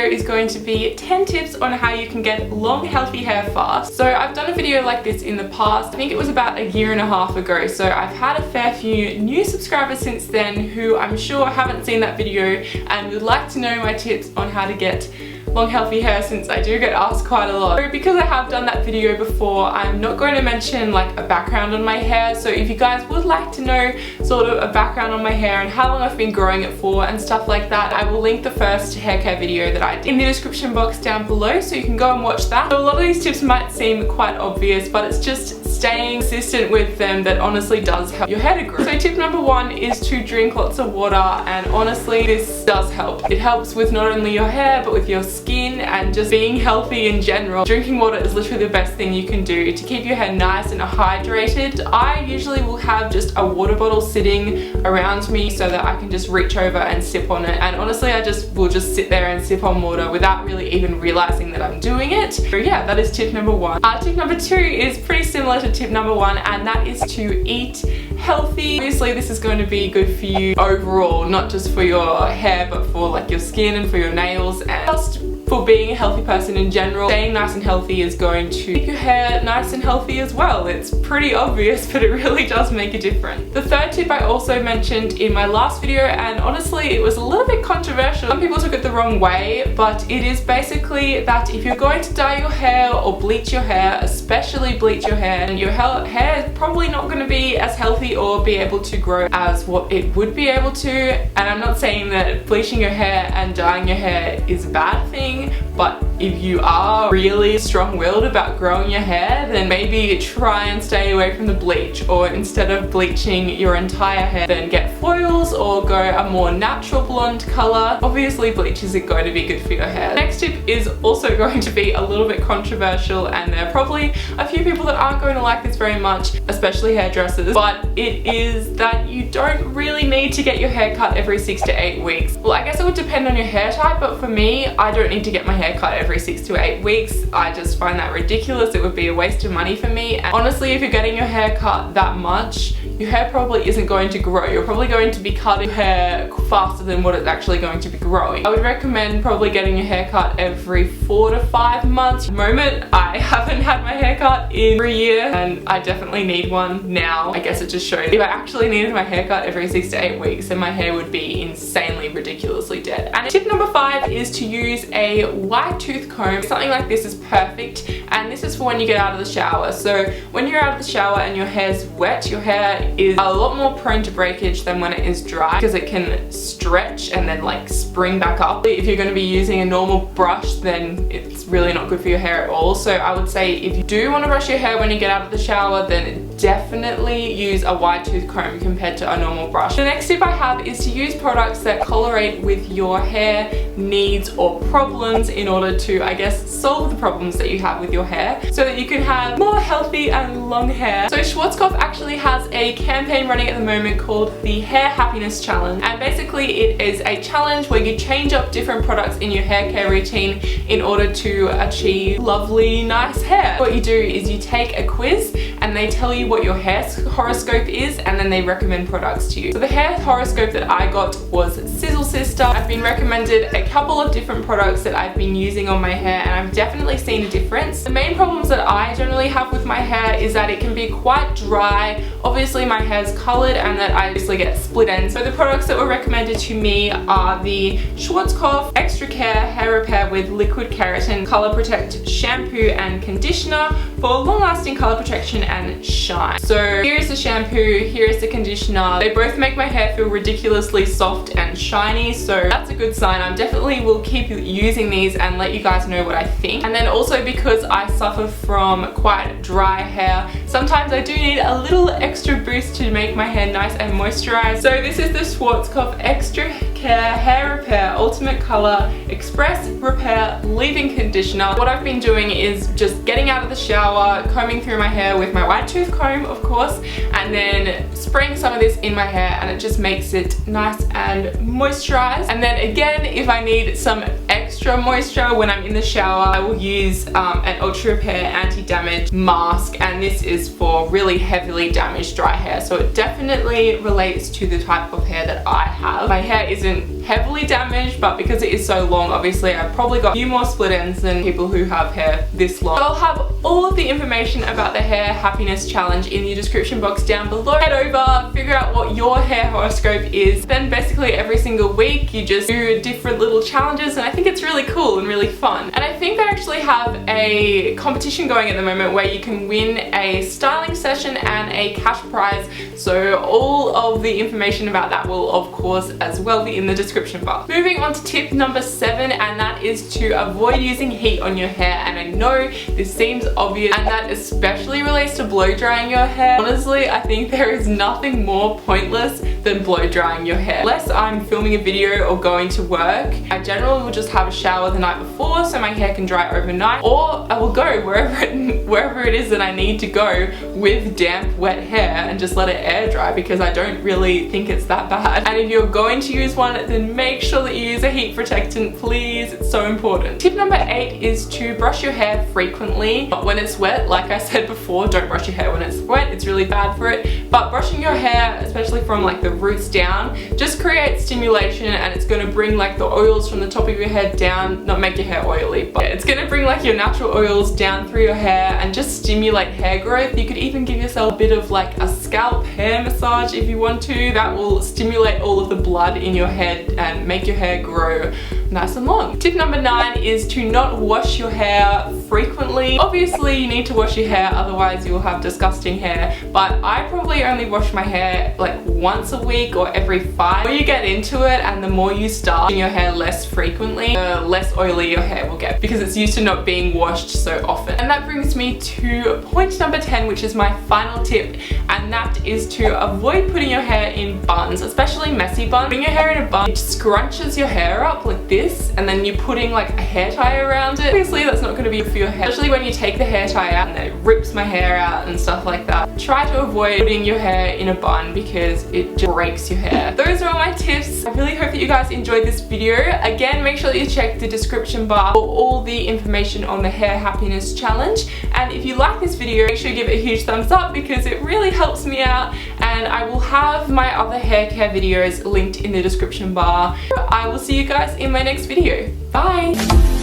is going to be 10 tips on how you can get long healthy hair fast. So I've done a video like this in the past. I think it was about a year and a half ago, so I've had a fair few new subscribers since then who I'm sure haven't seen that video and would like to know my tips on how to get long healthy hair, since I do get asked quite a lot. So because I have done that video before, I'm not going to mention like a background on my hair. So if you guys would like to know sort of a background on my hair and how long I've been growing it for and stuff like that, I will link the first hair care video that I did in the description box down below, so you can go and watch that. So a lot of these tips might seem quite obvious, but it's just staying consistent with them that honestly does help your hair to grow. So tip number one is to drink lots of water, and honestly this does help. It helps with not only your hair but with your skin and just being healthy in general. Drinking water is literally the best thing you can do to keep your hair nice and hydrated. I usually will have just a water bottle sitting around me so that I can just reach over and sip on it, and honestly I will just sit there and sip on water without really even realizing that I'm doing it. So yeah, that is tip number one. Tip number two is pretty similar to tip number one, and that is to eat healthy. Obviously this is going to be good for you overall, not just for your hair but for like your skin and for your nails, and just for being a healthy person in general. Staying nice and healthy is going to keep your hair nice and healthy as well. It's pretty obvious, but it really does make a difference. The third tip I also mentioned in my last video, and honestly it was a little bit controversial. Some people took it the wrong way, but it is basically that if you're going to dye your hair or bleach your hair, especially bleach your hair, and your hair is probably not going to be as healthy or be able to grow as what it would be able to. And I'm not saying that bleaching your hair and dyeing your hair is a bad thing, but if you are really strong-willed about growing your hair, then maybe try and stay away from the bleach, or instead of bleaching your entire hair, then get foils or go a more natural blonde color. Obviously bleach isn't going to be good for your hair. The next tip is also going to be a little bit controversial, and there are probably a few people that aren't going to like this very much, especially hairdressers, but it is that you don't really need to get your hair cut every 6 to 8 weeks. Well, I guess it would depend on your hair type, but for me, I don't need to get my hair cut every 6 to 8 weeks. I just find that ridiculous. It would be a waste of money for me. And honestly, if you're getting your hair cut that much, your hair probably isn't going to grow. You're probably going to be cutting your hair faster than what it's actually going to be growing. I would recommend probably getting your hair cut every 4 to 5 months. At the moment, I haven't had my hair cut in 3 years, and I definitely need one now. I guess it just shows if I actually needed my hair cut every 6 to 8 weeks, then my hair would be insanely, ridiculously dead. And tip number 5 is to use a wide tooth comb. Something like this is perfect, and this is for when you get out of the shower. So when you're out of the shower and your hair's wet, your hair is a lot more prone to breakage than when it is dry, because it can stretch and then like spring back up. If you're going to be using a normal brush, then it's really not good for your hair at all. So I would say if you do want to brush your hair when you get out of the shower, then definitely use a wide tooth comb compared to a normal brush. The next tip I have is to use products that colorate with your hair needs or problems in order to, I guess, solve the problems that you have with your hair so that you can have more healthy and long hair. So Schwarzkopf actually has a campaign running at the moment called the Hair Happiness Challenge, and basically it is a challenge where you change up different products in your hair care routine in order to achieve lovely, nice hair. What you do is you take a quiz and they tell you what your hair horoscope is, and then they recommend products to you. So the hair horoscope that I got was Sizzle Sister. I've been recommended a couple of different products that I've been using on my hair, and I've definitely seen a difference. The main problems that I generally have with my hair is that it can be quite dry. Obviously my hair's colored, and that I obviously get split ends. So the products that were recommended to me are the Schwarzkopf Extra Care Hair Repair with Liquid Keratin Color Protect Shampoo and Conditioner for long-lasting color protection and shine. So here is the shampoo, here is the conditioner. They both make my hair feel ridiculously soft and shiny, so that's a good sign. I definitely will keep using these and let you guys know what I think. And then also, because I suffer from quite dry hair, sometimes I do need a little extra boost to make my hair nice and moisturized. So this is the Schwarzkopf Extra Care Hair Repair Ultimate Color Express Repair Leave-In Conditioner. What I've been doing is just getting out of the shower, combing through my hair with my wide tooth comb, of course, and then spraying some of this in my hair, and it just makes it nice and moisturized. And then again, if I need some extra moisture when I'm in the shower, I will use an Ultra Repair Anti-Damage Mask, and this is for really heavily damaged dry hair, so it definitely relates to the type of hair that I have. My hair isn't heavily damaged, but because it is so long, obviously I've probably got a few more split ends than people who have hair this long. I'll have all of the information about the hair happiness challenge in the description box down below. Head over, figure out what your hair horoscope is. Then basically every single week you just do different little challenges, and I think it's really cool and really fun. And I think they actually have a competition going at the moment where you can win a styling session and a cash prize. So all of the information about that will of course as well be in the description bar. Moving on to tip number 7, and that is to avoid using heat on your hair. And I know this seems obvious, and that especially relates to blow drying your hair. Honestly, I think there is nothing more pointless than blow drying your hair. Unless I'm filming a video or going to work, I generally will just have a shower the night before so my hair can dry overnight, or I will go wherever it is that I need to go with damp wet hair and just let it air dry, because I don't really think it's that bad. And if you're going to use one, then make sure that you use a heat protectant, please. It's so important. Tip number 8 is to brush your hair frequently. But when it's wet, like I said before, don't brush your hair when it's wet, it's really bad for it. But brushing your hair, especially from like the roots down, just creates stimulation, and it's going to bring like the oils from the top of your head down, not make your hair oily, but it's going to bring like your natural oils down through your hair and just stimulate hair growth. You could even give yourself a bit of like a scalp hair massage if you want to. That will stimulate all of the blood in your head and make your hair grow nice and long. Tip number 9 is to not wash your hair frequently. Obviously you need to wash your hair, otherwise you'll have disgusting hair, but I probably only wash my hair like once a week or every 5. The more you get into it and the more you start washing your hair less frequently, the less oily your hair will get, because it's used to not being washed so often. And that brings me to point number 10, which is my final tip, and that is to avoid putting your hair in buns, especially messy buns. Putting your hair in a bun, it scrunches your hair up like this, and then you're putting like a hair tie around it. Obviously that's not going to be good for your hair, especially when you take the hair tie out and then it rips my hair out and stuff like that. Try to avoid putting your hair in a bun because it just breaks your hair. Those are all my tips. I really hope that you guys enjoyed this video. Again, make sure that you check the description bar for all the information on the hair happiness challenge. And if you like this video, make sure you give it a huge thumbs up because it really helps me out. And I will have my other hair care videos linked in the description bar. I will see you guys in my next video. Bye!